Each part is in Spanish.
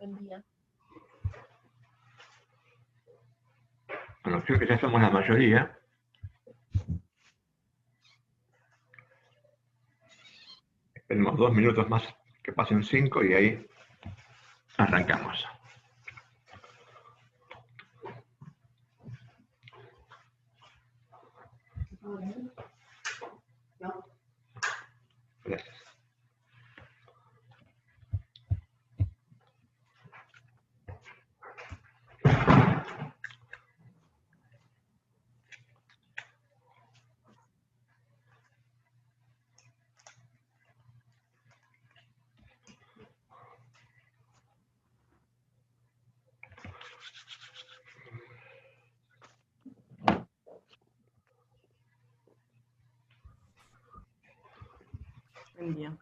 Buen día. Bueno, creo que ya somos la mayoría. Esperemos 2 minutos más, que pasen 5 y ahí arrancamos. Gracias. Buen día.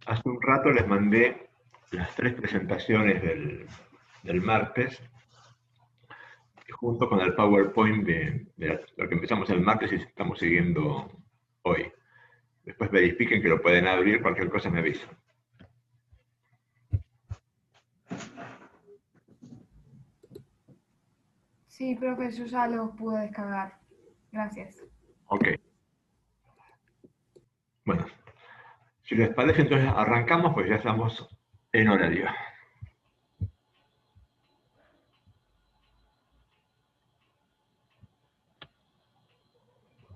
Hace un rato les mandé las 3 presentaciones del martes, junto con el PowerPoint de lo que empezamos el martes y estamos siguiendo hoy. Después verifiquen que lo pueden abrir, cualquier cosa me avisan. Sí, profe, yo ya lo pude descargar. Gracias. Ok. Bueno, si les parece, entonces arrancamos, pues ya estamos en horario.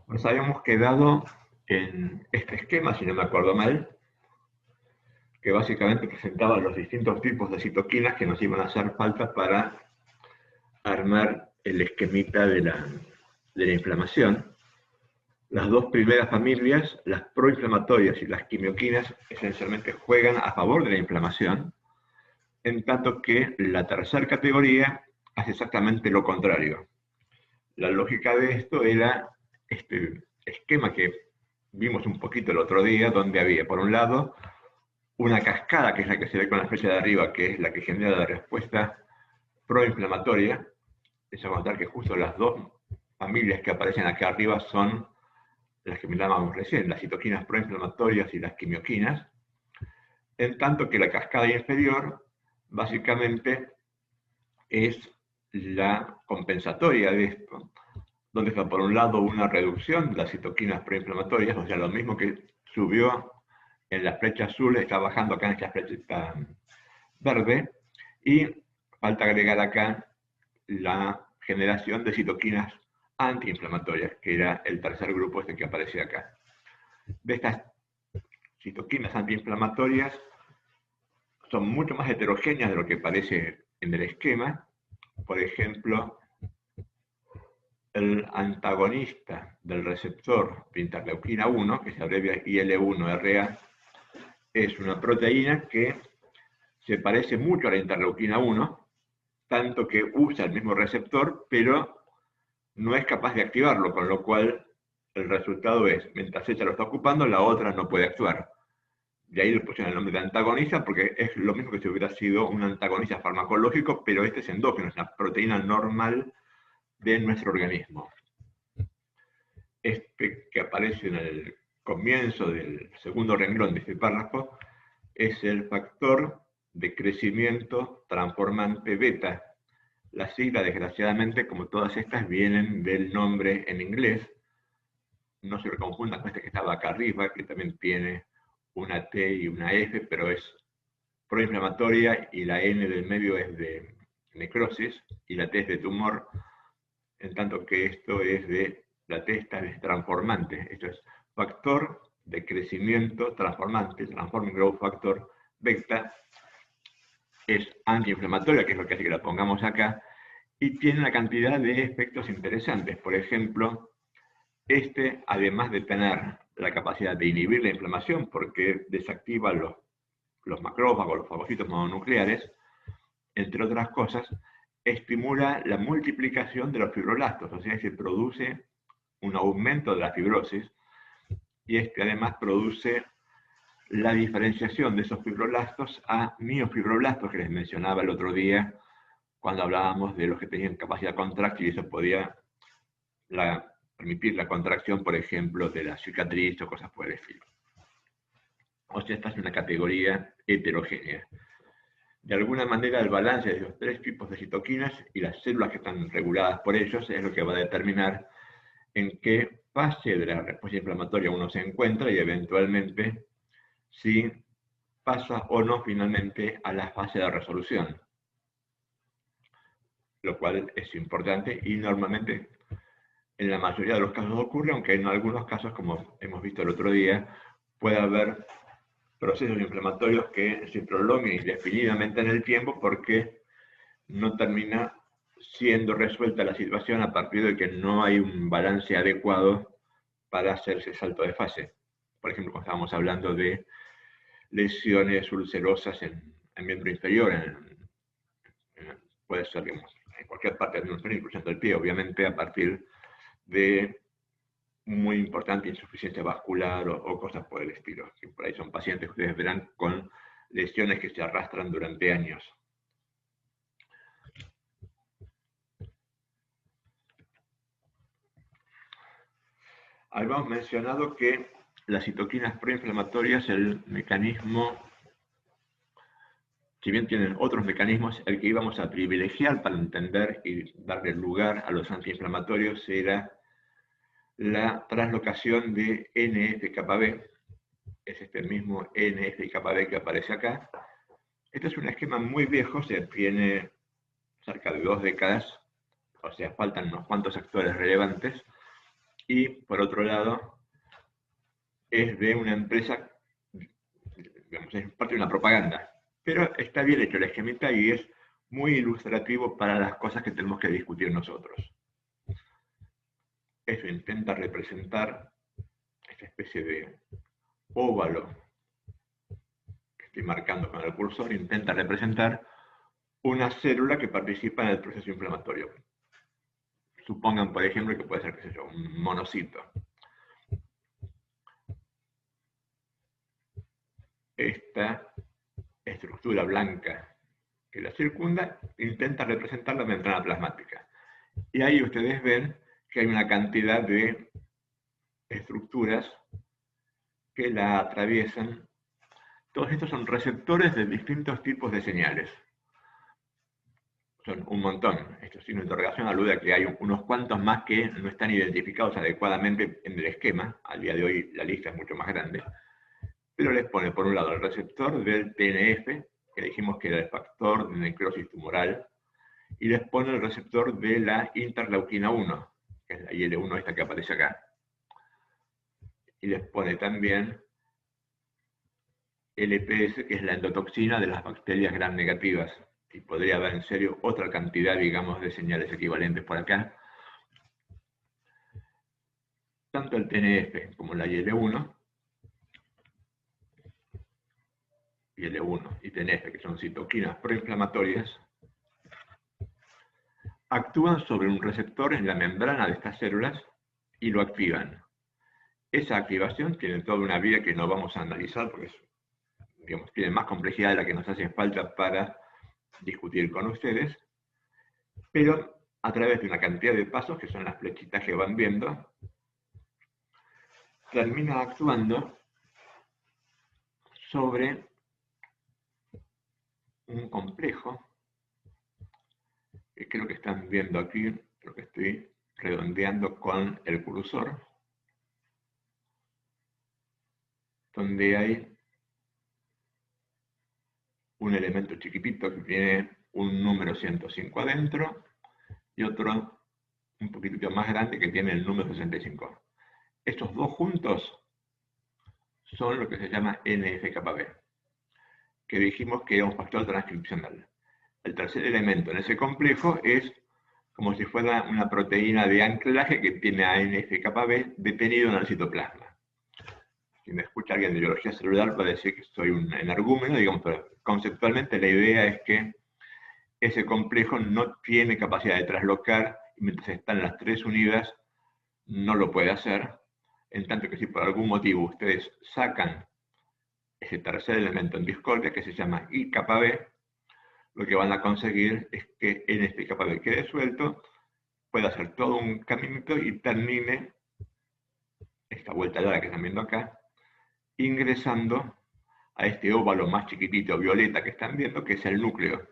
Nos habíamos quedado en este esquema, si no me acuerdo mal, que básicamente presentaba los distintos tipos de citoquinas que nos iban a hacer falta para armar el esquemita de la inflamación. Las dos primeras familias, las proinflamatorias y las quimioquinas, esencialmente juegan a favor de la inflamación, en tanto que la tercera categoría hace exactamente lo contrario. La lógica de esto era este esquema que vimos un poquito el otro día, donde había, por un lado, una cascada, que es la que se ve con la flecha de arriba, que es la que genera la respuesta proinflamatoria. Es a contar que justo las dos familias que aparecen acá arriba son las que mirábamos recién, las citoquinas proinflamatorias y las quimioquinas, en tanto que la cascada inferior básicamente es la compensatoria de esto, donde está por un lado una reducción de las citoquinas proinflamatorias, o sea, lo mismo que subió en la flecha azul, está bajando acá en esta flecha verde, y falta agregar acá la generación de citoquinas antiinflamatorias, que era el tercer grupo este que aparece acá. De estas citoquinas antiinflamatorias son mucho más heterogéneas de lo que parece en el esquema. Por ejemplo, el antagonista del receptor de interleuquina 1, que se abrevia IL-1RA, es una proteína que se parece mucho a la interleuquina 1, tanto que usa el mismo receptor, pero no es capaz de activarlo, con lo cual el resultado es, mientras ella lo está ocupando, la otra no puede actuar. De ahí le pusieron el nombre de antagonista, porque es lo mismo que si hubiera sido un antagonista farmacológico, pero este es endógeno, es una proteína normal de nuestro organismo. Este que aparece en el comienzo del segundo renglón de este párrafo es el factor de crecimiento transformante beta. Las siglas, desgraciadamente, como todas estas, vienen del nombre en inglés. No se lo confundan con este que estaba acá arriba, que también tiene una T y una F, pero es proinflamatoria y la N del medio es de necrosis y la T es de tumor, en tanto que esto es de, la T esta es transformante. Esto es factor de crecimiento transformante, Transforming Growth Factor beta, es antiinflamatoria, que es lo que hace que la pongamos acá, y tiene una cantidad de efectos interesantes. Por ejemplo, además de tener la capacidad de inhibir la inflamación, porque desactiva los macrófagos, los fagocitos mononucleares, entre otras cosas, estimula la multiplicación de los fibroblastos, o sea, se produce un aumento de la fibrosis, y además produce la diferenciación de esos fibroblastos a miofibroblastos que les mencionaba el otro día cuando hablábamos de los que tenían capacidad contráctil y eso podía permitir la contracción, por ejemplo, de la cicatriz o cosas por el estilo. O sea, esta es una categoría heterogénea. De alguna manera, el balance de los tres tipos de citoquinas y las células que están reguladas por ellos es lo que va a determinar en qué fase de la respuesta inflamatoria uno se encuentra y eventualmente si pasa o no finalmente a la fase de resolución, lo cual es importante y normalmente en la mayoría de los casos ocurre, aunque en algunos casos, como hemos visto el otro día, puede haber procesos inflamatorios que se prolonguen indefinidamente en el tiempo porque no termina siendo resuelta la situación a partir de que no hay un balance adecuado para hacer ese salto de fase. Por ejemplo, cuando estábamos hablando de lesiones ulcerosas en miembro inferior, puede ser digamos, en cualquier parte del miembro inferior, incluyendo el pie, obviamente a partir de muy importante insuficiencia vascular o cosas por el estilo. Que por ahí son pacientes que ustedes verán con lesiones que se arrastran durante años. Habíamos mencionado que las citoquinas proinflamatorias, el mecanismo, si bien tienen otros mecanismos, el que íbamos a privilegiar para entender y darle lugar a los antiinflamatorios era la translocación de NF-κB, es este mismo NF-κB que aparece acá. Este es un esquema muy viejo, se tiene cerca de 2 décadas, o sea, faltan unos cuantos actores relevantes, y por otro lado, es de una empresa, digamos, es parte de una propaganda, pero está bien hecho el esquemita y es muy ilustrativo para las cosas que tenemos que discutir nosotros. Eso intenta representar esta especie de óvalo que estoy marcando con el cursor, intenta representar una célula que participa en el proceso inflamatorio. Supongan, por ejemplo, que puede ser, qué sé yo, un monocito. Esta estructura blanca que la circunda intenta representar la membrana plasmática. Y ahí ustedes ven que hay una cantidad de estructuras que la atraviesan. Todos estos son receptores de distintos tipos de señales. Son un montón. Esto signo de interrogación alude a que hay unos cuantos más que no están identificados adecuadamente en el esquema. Al día de hoy la lista es mucho más grande. Pero les pone, por un lado, el receptor del TNF, que dijimos que era el factor de necrosis tumoral, y les pone el receptor de la interleuquina 1, que es la IL-1 esta que aparece acá. Y les pone también LPS, que es la endotoxina de las bacterias gram negativas. Y podría haber en serio otra cantidad, digamos, de señales equivalentes por acá. Tanto el TNF como la IL-1, IL-1 y TNF, que son citoquinas proinflamatorias, actúan sobre un receptor en la membrana de estas células y lo activan. Esa activación tiene toda una vía que no vamos a analizar porque digamos, tiene más complejidad de la que nos hace falta para discutir con ustedes, pero a través de una cantidad de pasos, que son las flechitas que van viendo, termina actuando sobre un complejo, que creo que están viendo aquí, lo que estoy redondeando con el cursor, donde hay un elemento chiquitito que tiene un número 105 adentro y otro un poquitito más grande que tiene el número 65. Estos dos juntos son lo que se llama NF-κB. que dijimos que era un factor transcripcional. El tercer elemento en ese complejo es como si fuera una proteína de anclaje que tiene a NF-κB detenido en el citoplasma. Si me escucha alguien de biología celular va a decir que soy un energúmeno, digamos, pero conceptualmente la idea es que ese complejo no tiene capacidad de traslocar y mientras están las tres unidas no lo puede hacer, en tanto que si por algún motivo ustedes sacan ese tercer elemento en discordia que se llama IΚB, lo que van a conseguir es que NF-κB quede suelto, pueda hacer todo un caminito y termine esta vuelta larga que están viendo acá, ingresando a este óvalo más chiquitito violeta que están viendo, que es el núcleo.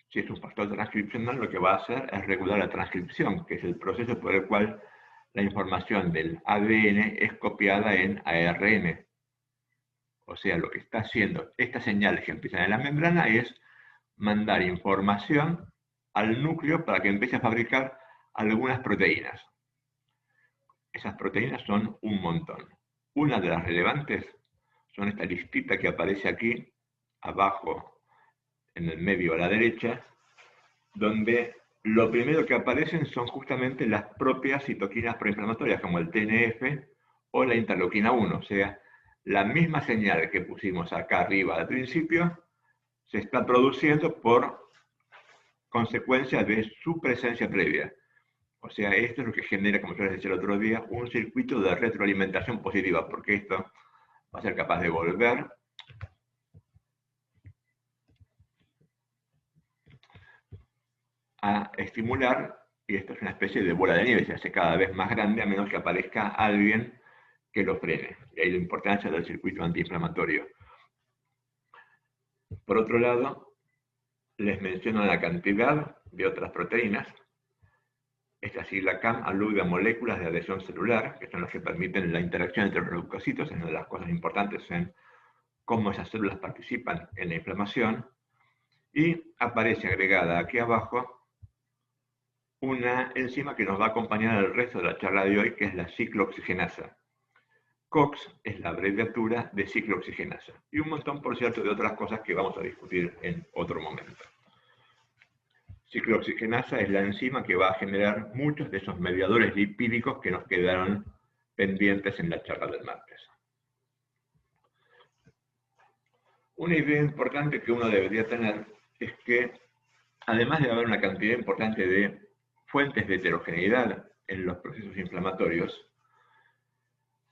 Si es un factor transcripcional, lo que va a hacer es regular la transcripción, que es el proceso por el cual la información del ADN es copiada en ARN. O sea, lo que está haciendo estas señales que empiezan en la membrana es mandar información al núcleo para que empiece a fabricar algunas proteínas. Esas proteínas son un montón. Una de las relevantes son esta listita que aparece aquí, abajo, en el medio a la derecha, donde lo primero que aparecen son justamente las propias citoquinas proinflamatorias, como el TNF o la interleuquina 1. O sea, la misma señal que pusimos acá arriba al principio se está produciendo por consecuencia de su presencia previa. O sea, esto es lo que genera, como yo les decía el otro día, un circuito de retroalimentación positiva, porque esto va a ser capaz de volver a estimular, y esto es una especie de bola de nieve, se hace cada vez más grande a menos que aparezca alguien que lo frene. Y ahí la importancia del circuito antiinflamatorio. Por otro lado, les menciono la cantidad de otras proteínas. Esta sigla CAM alude a moléculas de adhesión celular, que son las que permiten la interacción entre los leucocitos, es una de las cosas importantes en cómo esas células participan en la inflamación, y aparece agregada aquí abajo una enzima que nos va a acompañar el resto de la charla de hoy, que es la ciclooxigenasa. COX es la abreviatura de ciclooxigenasa, y un montón, por cierto, de otras cosas que vamos a discutir en otro momento. Ciclooxigenasa es la enzima que va a generar muchos de esos mediadores lipídicos que nos quedaron pendientes en la charla del martes. Una idea importante que uno debería tener es que, además de haber una cantidad importante de fuentes de heterogeneidad en los procesos inflamatorios,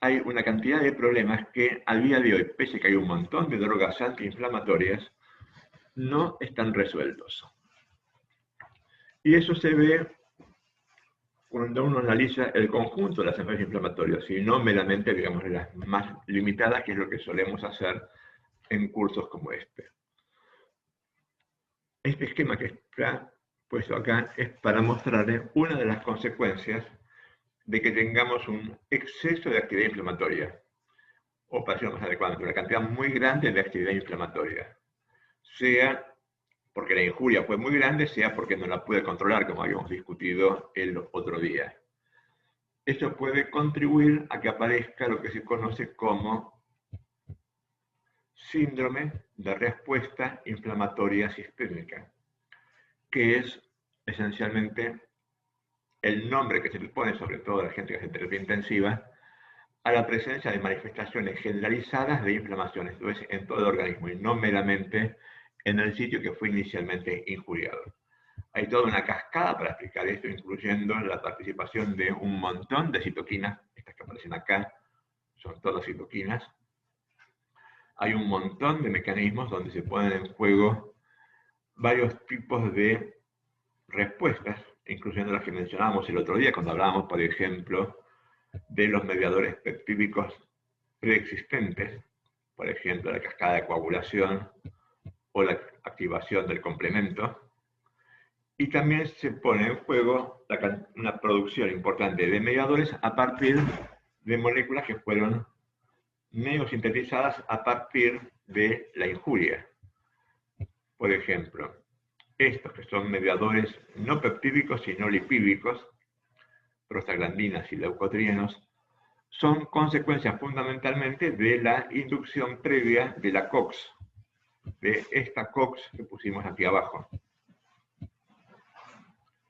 hay una cantidad de problemas que a día de hoy, pese a que hay un montón de drogas antiinflamatorias, no están resueltos. Y eso se ve cuando uno analiza el conjunto de las enfermedades inflamatorias, y no meramente, digamos, las más limitadas, que es lo que solemos hacer en cursos como este. Este esquema que está puesto acá es para mostrarles una de las consecuencias de que tengamos un exceso de actividad inflamatoria, o para decirlo más adecuadamente, una cantidad muy grande de actividad inflamatoria, sea porque la injuria fue muy grande, sea porque no la pude controlar, como habíamos discutido el otro día. Esto puede contribuir a que aparezca lo que se conoce como síndrome de respuesta inflamatoria sistémica, que es esencialmente el nombre que se le pone, sobre todo a la gente que hace terapia intensiva, a la presencia de manifestaciones generalizadas de inflamaciones, entonces en todo el organismo y no meramente en el sitio que fue inicialmente injuriado. Hay toda una cascada para explicar esto, incluyendo la participación de un montón de citoquinas, estas que aparecen acá son todas citoquinas. Hay un montón de mecanismos donde se ponen en juego varios tipos de respuestas, incluyendo las que mencionábamos el otro día, cuando hablábamos, por ejemplo, de los mediadores peptídicos preexistentes, por ejemplo, la cascada de coagulación o la activación del complemento. Y también se pone en juego una producción importante de mediadores a partir de moléculas que fueron neosintetizadas a partir de la injuria. Por ejemplo, estos que son mediadores no peptídicos sino lipídicos, prostaglandinas y leucotrienos, son consecuencias fundamentalmente de la inducción previa de la COX, de esta COX que pusimos aquí abajo,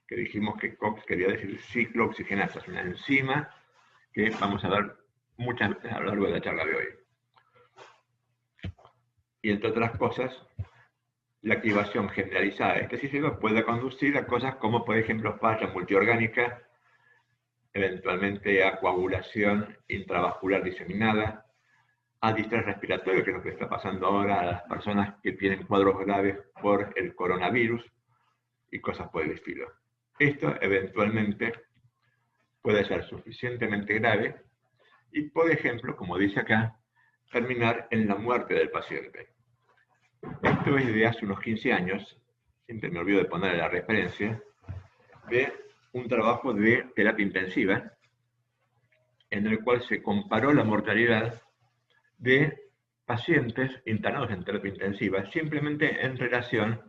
que dijimos que COX quería decir ciclooxigenasa, es una enzima que vamos a ver muchas veces a lo largo de la charla de hoy. Y entre otras cosas, la activación generalizada de este sistema puede conducir a cosas como, por ejemplo, falla multiorgánica, eventualmente a coagulación intravascular diseminada, a distrés respiratorio, que es lo que está pasando ahora a las personas que tienen cuadros graves por el coronavirus y cosas por el estilo. Esto eventualmente puede ser suficientemente grave y, por ejemplo, como dice acá, terminar en la muerte del paciente. Esto es de hace unos 15 años, siempre me olvido de poner la referencia, de un trabajo de terapia intensiva, en el cual se comparó la mortalidad de pacientes internados en terapia intensiva, simplemente en relación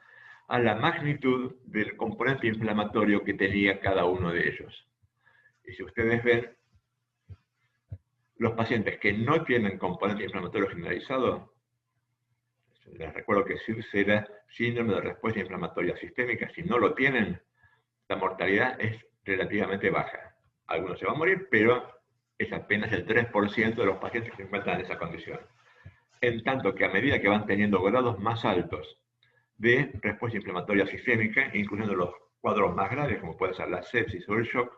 a la magnitud del componente inflamatorio que tenía cada uno de ellos. Y si ustedes ven, los pacientes que no tienen componente inflamatorio generalizado, les recuerdo que SIRS era síndrome de respuesta inflamatoria sistémica, si no lo tienen, la mortalidad es relativamente baja. Algunos se van a morir, pero es apenas el 3% de los pacientes que se encuentran en esa condición. En tanto que a medida que van teniendo grados más altos de respuesta inflamatoria sistémica, incluyendo los cuadros más graves, como puede ser la sepsis o el shock,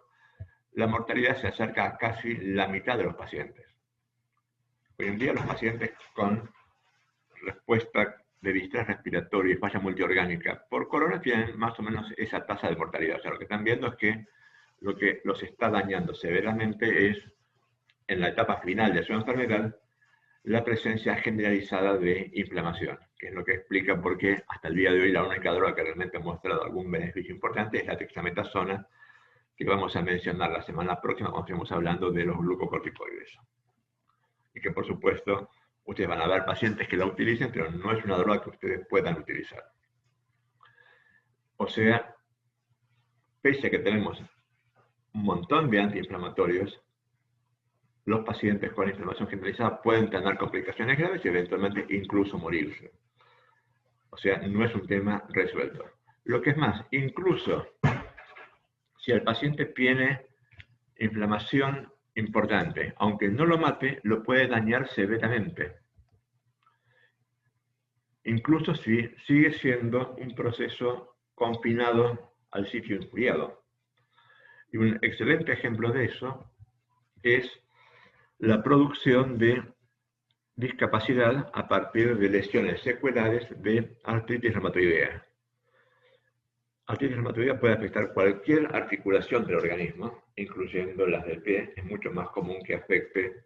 la mortalidad se acerca a casi la mitad de los pacientes. Hoy en día los pacientes con respuesta de distrés respiratorio y falla multiorgánica por corona tienen más o menos esa tasa de mortalidad. O sea, lo que están viendo es que lo que los está dañando severamente es, en la etapa final de su enfermedad, la presencia generalizada de inflamación, que es lo que explica por qué hasta el día de hoy la única droga que realmente ha mostrado algún beneficio importante es la dexametasona, que vamos a mencionar la semana próxima cuando estemos hablando de los glucocorticoides. Y que por supuesto ustedes van a ver pacientes que la utilicen, pero no es una droga que ustedes puedan utilizar. O sea, pese a que tenemos un montón de antiinflamatorios, los pacientes con inflamación generalizada pueden tener complicaciones graves y eventualmente incluso morirse. O sea, no es un tema resuelto. Lo que es más, incluso si el paciente tiene inflamación importante, aunque no lo mate, lo puede dañar severamente. Incluso si sigue siendo un proceso confinado al sitio injuriado. Y un excelente ejemplo de eso es la producción de discapacidad a partir de lesiones secuelares de artritis reumatoidea. Artritis reumatoidea puede afectar cualquier articulación del organismo, incluyendo las del pie. Es mucho más común que afecte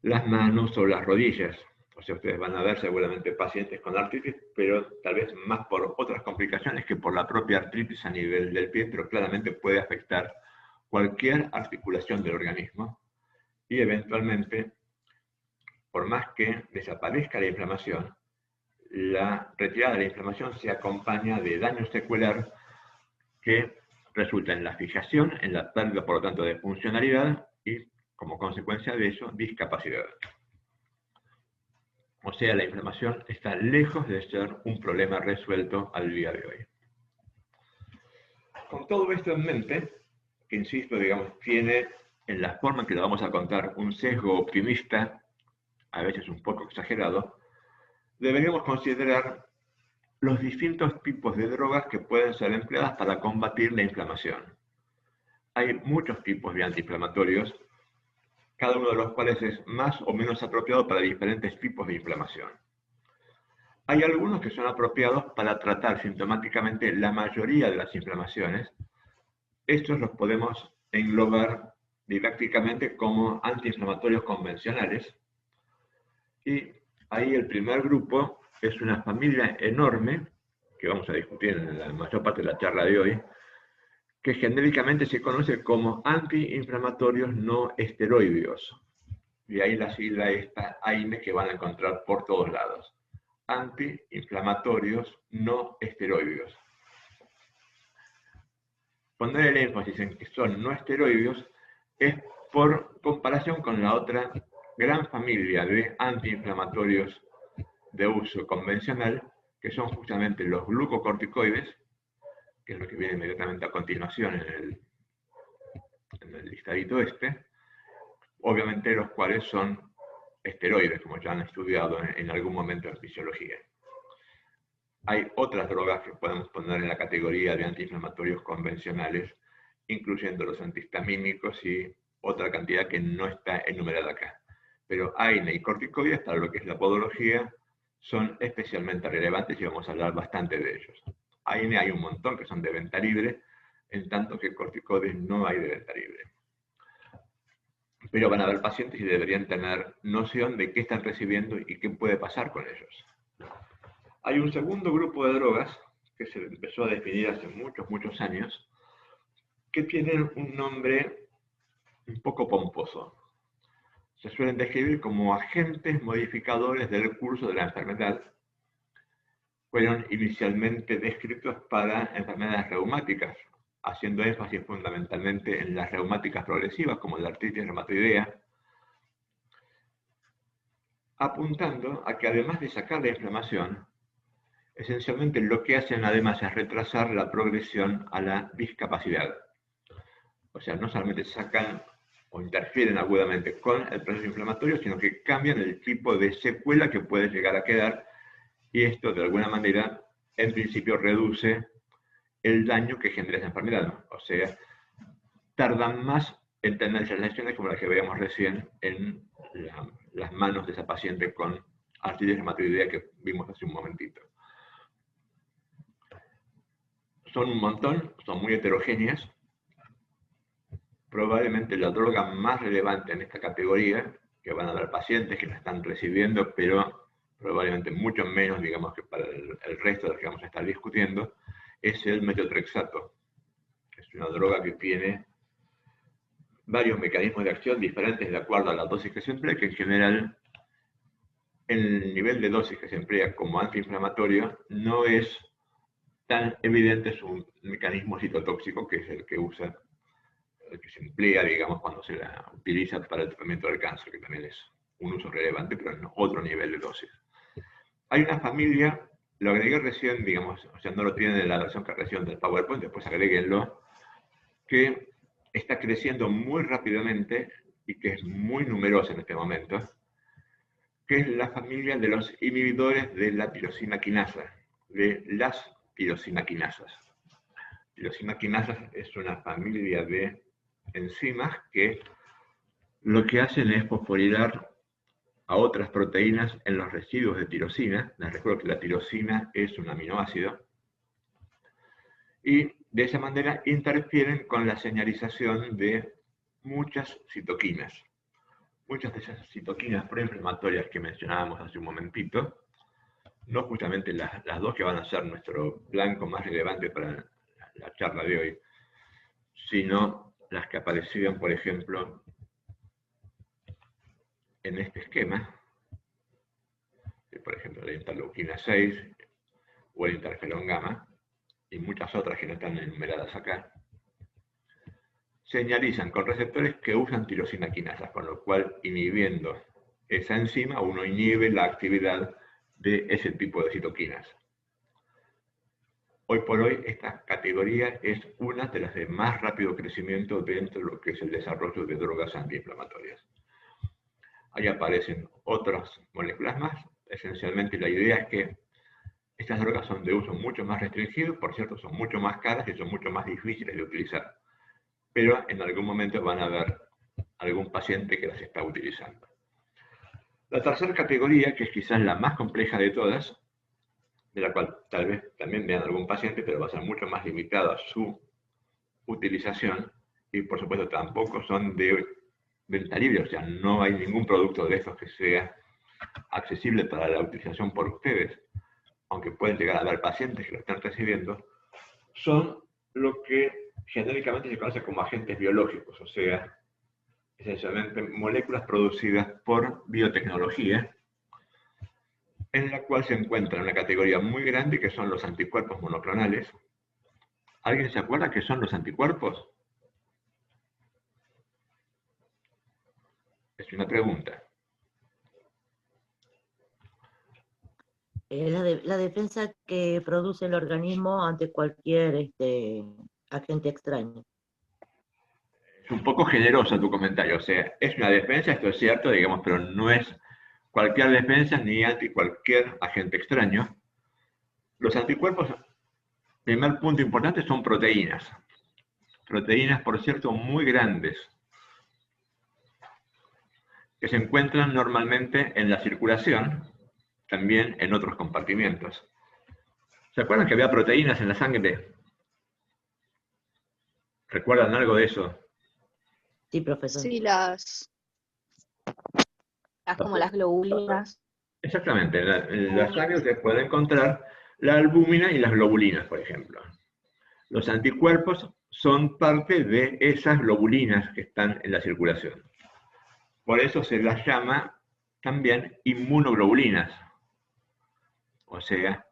las manos o las rodillas. O sea, ustedes van a ver seguramente pacientes con artritis, pero tal vez más por otras complicaciones que por la propia artritis a nivel del pie, pero claramente puede afectar cualquier articulación del organismo y eventualmente, por más que desaparezca la inflamación, la retirada de la inflamación se acompaña de daño secular que resulta en la fijación, en la pérdida, por lo tanto, de funcionalidad y, como consecuencia de eso, discapacidad. O sea, la inflamación está lejos de ser un problema resuelto al día de hoy. Con todo esto en mente, que insisto, digamos, tiene en la forma en que lo vamos a contar un sesgo optimista, a veces un poco exagerado, deberíamos considerar los distintos tipos de drogas que pueden ser empleadas para combatir la inflamación. Hay muchos tipos de antiinflamatorios, cada uno de los cuales es más o menos apropiado para diferentes tipos de inflamación. Hay algunos que son apropiados para tratar sintomáticamente la mayoría de las inflamaciones. Estos los podemos englobar didácticamente como antiinflamatorios convencionales. Y ahí el primer grupo es una familia enorme, que vamos a discutir en la mayor parte de la charla de hoy, que genéricamente se conoce como antiinflamatorios no esteroideos. Y ahí la sigla esta AINE que van a encontrar por todos lados. Antiinflamatorios no esteroideos. Poner el énfasis en que son no esteroideos es por comparación con la otra gran familia de antiinflamatorios de uso convencional, que son justamente los glucocorticoides, que es lo que viene inmediatamente a continuación en el listadito este, obviamente los cuales son esteroides, como ya han estudiado en algún momento en fisiología. Hay otras drogas que podemos poner en la categoría de antiinflamatorios convencionales, incluyendo los antihistamínicos y otra cantidad que no está enumerada acá. Pero AINE y corticoides, para lo que es la podología, son especialmente relevantes y vamos a hablar bastante de ellos. AINE hay un montón que son de venta libre, en tanto que corticoides no hay de venta libre. Pero van a haber pacientes y deberían tener noción de qué están recibiendo y qué puede pasar con ellos. Hay un segundo grupo de drogas que se empezó a definir hace muchos años, que tienen un nombre un poco pomposo. Se suelen describir como agentes modificadores del curso de la enfermedad. Fueron inicialmente descritos para enfermedades reumáticas, haciendo énfasis fundamentalmente en las reumáticas progresivas, como la artritis reumatoidea, apuntando a que además de sacar la inflamación, esencialmente lo que hacen además es retrasar la progresión a la discapacidad. O sea, no solamente sacan o interfieren agudamente con el proceso inflamatorio, sino que cambian el tipo de secuela que puede llegar a quedar, y esto de alguna manera, en principio, reduce el daño que genera esa enfermedad. O sea, tardan más en tener esas lesiones como las que veíamos recién en las manos de esa paciente con artritis reumatoidea que vimos hace un momentito. Son un montón, son muy heterogéneas. Probablemente la droga más relevante en esta categoría, que van a haber pacientes que la están recibiendo, pero probablemente mucho menos, digamos, que para el resto de los que vamos a estar discutiendo, es el metotrexato. Es una droga que tiene varios mecanismos de acción diferentes de acuerdo a la dosis que se emplea, que en general el nivel de dosis que se emplea como antiinflamatorio no es tan evidente su mecanismo citotóxico, que es el que se emplea, digamos, cuando se la utiliza para el tratamiento del cáncer, que también es un uso relevante, pero en otro nivel de dosis. Hay una familia, lo agregué recién, digamos, o sea, no lo tienen en la versión que recién del PowerPoint, después agréguenlo, que está creciendo muy rápidamente y que es muy numerosa en este momento, que es la familia de los inhibidores de la tirosina quinasa, de las tirosina quinasas. Tirosina quinasas es una familia de enzimas que lo que hacen es fosforilar a otras proteínas en los residuos de tirosina. Les recuerdo que la tirosina es un aminoácido. Y de esa manera interfieren con la señalización de muchas citoquinas. Muchas de esas citoquinas proinflamatorias que mencionábamos hace un momentito, no justamente las dos que van a ser nuestro blanco más relevante para la charla de hoy, sino las que aparecían, por ejemplo, en este esquema, por ejemplo, la interleuquina 6 o el interferón gamma, y muchas otras que no están enumeradas acá, señalizan con receptores que usan tirosina quinasas, con lo cual, inhibiendo esa enzima, uno inhibe la actividad de ese tipo de citoquinas. Hoy por hoy, esta categoría es una de las de más rápido crecimiento dentro de lo que es el desarrollo de drogas antiinflamatorias. Ahí aparecen otras moléculas más. Esencialmente la idea es que estas drogas son de uso mucho más restringido, por cierto, son mucho más caras y son mucho más difíciles de utilizar. Pero en algún momento van a haber algún paciente que las está utilizando. La tercera categoría, que es quizás la más compleja de todas, de la cual tal vez también vean algún paciente, pero va a ser mucho más limitada su utilización, y por supuesto tampoco son de venta libre, o sea, no hay ningún producto de estos que sea accesible para la utilización por ustedes, aunque pueden llegar a haber pacientes que lo están recibiendo, son lo que genéricamente se conoce como agentes biológicos, o sea, esencialmente moléculas producidas por biotecnología, en la cual se encuentra una categoría muy grande que son los anticuerpos monoclonales. ¿Alguien se acuerda qué son los anticuerpos? Es una pregunta. La defensa que produce el organismo ante cualquier agente extraño. Es un poco generoso tu comentario, o sea, es una defensa, esto es cierto, digamos, pero no es cualquier defensa ni ante cualquier agente extraño. Los anticuerpos, primer punto importante, son proteínas. Proteínas, por cierto, muy grandes, que se encuentran normalmente en la circulación, también en otros compartimientos. ¿Se acuerdan que había proteínas en la sangre? ¿Recuerdan algo de eso? Sí, profesor. Sí, como las globulinas. Exactamente, en la sangre se puede encontrar la albúmina y las globulinas, por ejemplo. Los anticuerpos son parte de esas globulinas que están en la circulación. Por eso se las llama también inmunoglobulinas. O sea,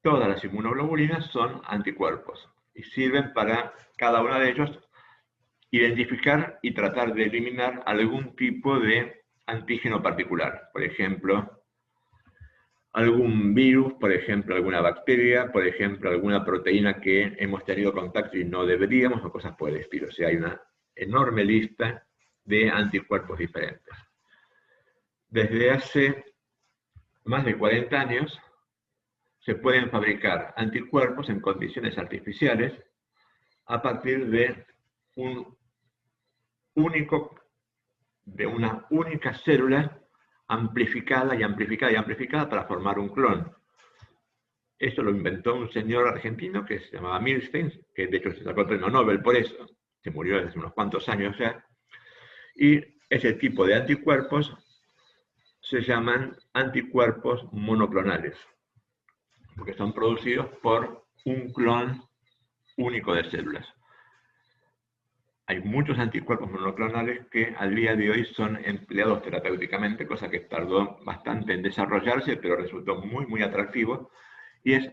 todas las inmunoglobulinas son anticuerpos y sirven para cada uno de ellos identificar y tratar de eliminar algún tipo de antígeno particular. Por ejemplo, algún virus, por ejemplo, alguna bacteria, por ejemplo, alguna proteína que hemos tenido contacto y no deberíamos, o cosas por el estilo. O sea, hay una enorme lista de anticuerpos diferentes. Desde hace más de 40 años se pueden fabricar anticuerpos en condiciones artificiales a partir de una única célula amplificada y amplificada y amplificada para formar un clon. Esto lo inventó un señor argentino que se llamaba Milstein, que de hecho se sacó el premio Nobel por eso, se murió hace unos cuantos años ya, y ese tipo de anticuerpos se llaman anticuerpos monoclonales, porque son producidos por un clon único de células. Hay muchos anticuerpos monoclonales que al día de hoy son empleados terapéuticamente, cosa que tardó bastante en desarrollarse, pero resultó muy, muy atractivo. Y es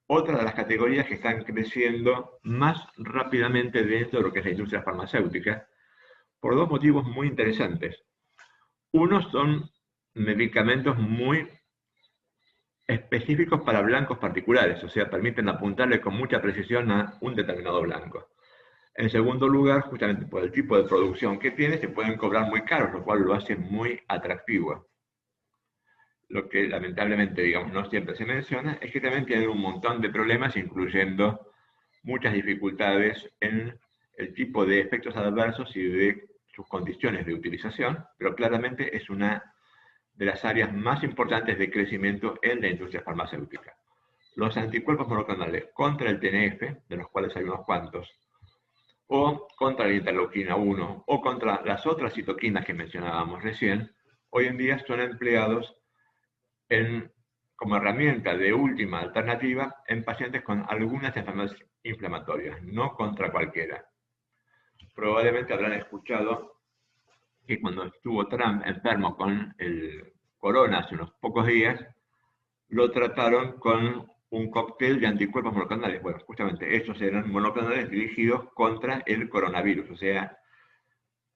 otra de las categorías que están creciendo más rápidamente dentro de lo que es la industria farmacéutica, por dos motivos muy interesantes. Uno son medicamentos muy específicos para blancos particulares, o sea, permiten apuntarle con mucha precisión a un determinado blanco. En segundo lugar, justamente por el tipo de producción que tiene, se pueden cobrar muy caros, lo cual lo hace muy atractivo. Lo que lamentablemente, digamos, no siempre se menciona, es que también tienen un montón de problemas, incluyendo muchas dificultades en el tipo de efectos adversos y de sus condiciones de utilización, pero claramente es una de las áreas más importantes de crecimiento en la industria farmacéutica. Los anticuerpos monoclonales contra el TNF, de los cuales hay unos cuantos, o contra la interleuquina 1, o contra las otras citoquinas que mencionábamos recién, hoy en día son empleados como herramienta de última alternativa en pacientes con algunas enfermedades inflamatorias, no contra cualquiera. Probablemente habrán escuchado que cuando estuvo Trump enfermo con el corona hace unos pocos días, lo trataron con un cóctel de anticuerpos monoclonales. Bueno, justamente estos eran monoclonales dirigidos contra el coronavirus. O sea,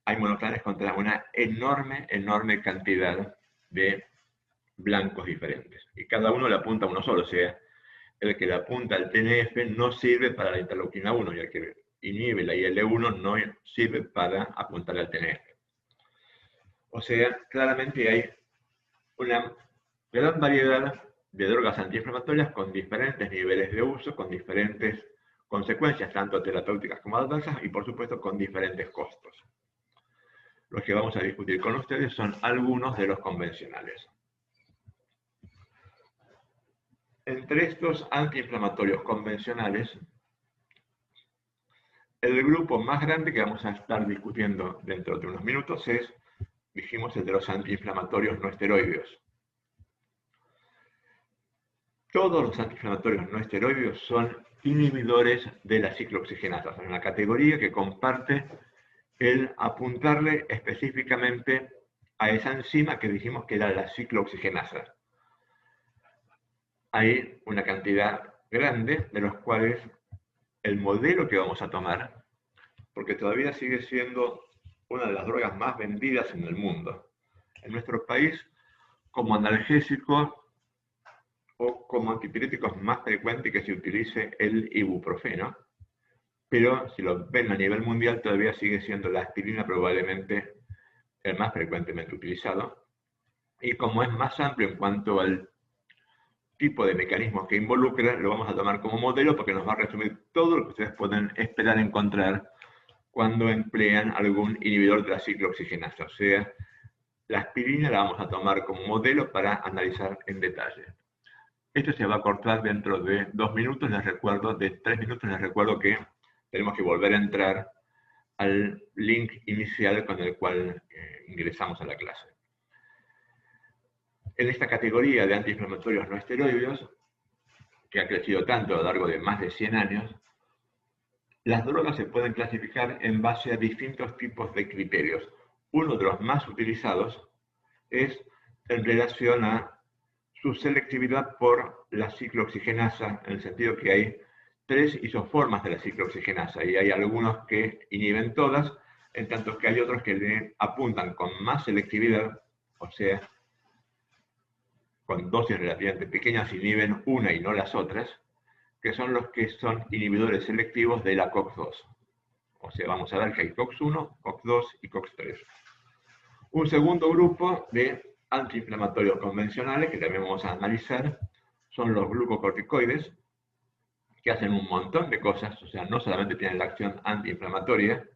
hay monoclonales contra una enorme, enorme cantidad de blancos diferentes. Y cada uno le apunta a uno solo. O sea, el que le apunta al TNF no sirve para la interleuquina 1 y el que inhibe la IL-1 no sirve para apuntar al TNF. O sea, claramente hay una gran variedad de drogas antiinflamatorias con diferentes niveles de uso, con diferentes consecuencias, tanto terapéuticas como adversas, y por supuesto con diferentes costos. Los que vamos a discutir con ustedes son algunos de los convencionales. Entre estos antiinflamatorios convencionales, el grupo más grande que vamos a estar discutiendo dentro de unos minutos es, dijimos, el de los antiinflamatorios no esteroideos. Todos los antiinflamatorios no esteroideos son inhibidores de la ciclooxigenasa, son una categoría que comparte el apuntarle específicamente a esa enzima que dijimos que era la ciclooxigenasa. Hay una cantidad grande de los cuales el modelo que vamos a tomar, porque todavía sigue siendo una de las drogas más vendidas en el mundo. En nuestro país, como analgésico o como antipirético es más frecuente que se utilice el ibuprofeno, pero si lo ven a nivel mundial todavía sigue siendo la aspirina probablemente el más frecuentemente utilizado. Y como es más amplio en cuanto al tipo de mecanismos que involucra, lo vamos a tomar como modelo porque nos va a resumir todo lo que ustedes pueden esperar encontrar cuando emplean algún inhibidor de la ciclooxigenasa. O sea, la aspirina la vamos a tomar como modelo para analizar en detalle. Esto se va a cortar dentro de 2 minutos, les recuerdo, de 3 minutos les recuerdo que tenemos que volver a entrar al link inicial con el cual ingresamos a la clase. En esta categoría de antiinflamatorios no esteroideos, que ha crecido tanto a lo largo de más de 100 años, las drogas se pueden clasificar en base a distintos tipos de criterios. Uno de los más utilizados es en relación a su selectividad por la ciclooxigenasa, en el sentido que hay 3 isoformas de la ciclooxigenasa y hay algunos que inhiben todas, en tanto que hay otros que le apuntan con más selectividad, o sea, con dosis relativamente pequeñas inhiben una y no las otras, que son los que son inhibidores selectivos de la COX-2. O sea, vamos a ver que hay COX-1, COX-2 y COX-3. Un segundo grupo de antiinflamatorios convencionales, que también vamos a analizar, son los glucocorticoides, que hacen un montón de cosas, o sea, no solamente tienen la acción antiinflamatoria,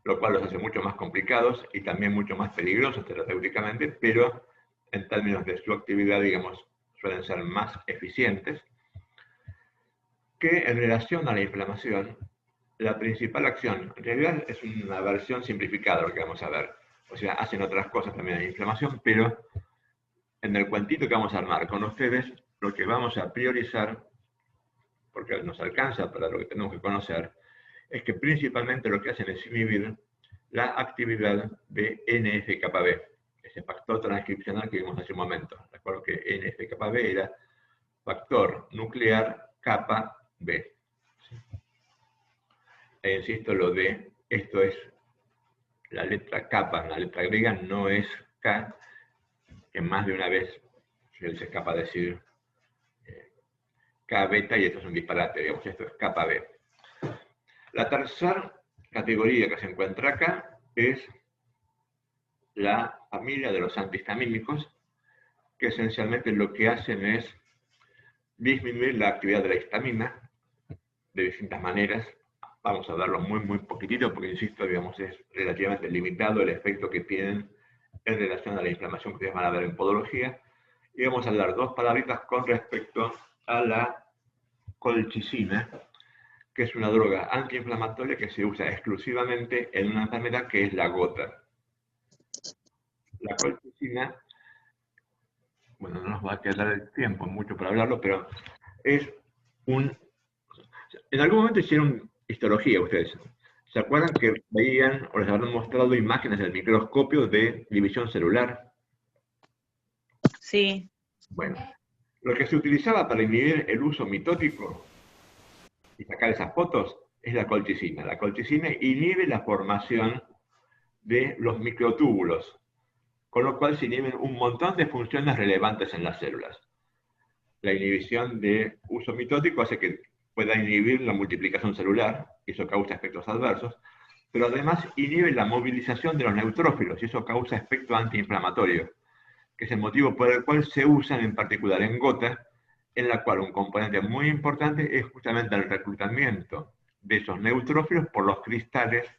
lo cual los hace mucho más complicados y también mucho más peligrosos terapéuticamente, pero en términos de su actividad, digamos, suelen ser más eficientes, que en relación a la inflamación, la principal acción, en realidad es una versión simplificada de lo que vamos a ver, o sea, hacen otras cosas también de inflamación, pero en el cuentito que vamos a armar con ustedes, lo que vamos a priorizar, porque nos alcanza para lo que tenemos que conocer, es que principalmente lo que hacen es inhibir la actividad de NF-κB, ese factor transcripcional que vimos hace un momento. Recuerdo que NF-κB era factor nuclear kappa B. E insisto, lo de esto es la letra kappa, la letra griega no es K, que más de una vez se les escapa decir K beta y esto es un disparate, digamos, esto es kappa B. La tercera categoría que se encuentra acá es la familia de los antihistamínicos, que esencialmente lo que hacen es disminuir la actividad de la histamina de distintas maneras. Vamos a hablarlo muy poquitito porque, insisto, digamos, es relativamente limitado el efecto que tienen en relación a la inflamación que ustedes van a ver en podología. Y vamos a hablar 2 palabritas con respecto a la colchicina, que es una droga antiinflamatoria que se usa exclusivamente en una enfermedad que es la gota. La colchicina, bueno, no nos va a quedar el tiempo mucho para hablarlo, pero es un... En algún momento hicieron histología ustedes. ¿Se acuerdan que veían o les habrán mostrado imágenes del microscopio de división celular? Sí. Bueno, lo que se utilizaba para inhibir el uso mitótico y sacar esas fotos es la colchicina. La colchicina inhibe la formación de los microtúbulos, con lo cual se inhiben un montón de funciones relevantes en las células. La inhibición de uso mitótico hace que pueda inhibir la multiplicación celular, y eso causa efectos adversos, pero además inhibe la movilización de los neutrófilos, y eso causa efecto antiinflamatorio, que es el motivo por el cual se usan en particular en gota, en la cual un componente muy importante es justamente el reclutamiento de esos neutrófilos por los cristales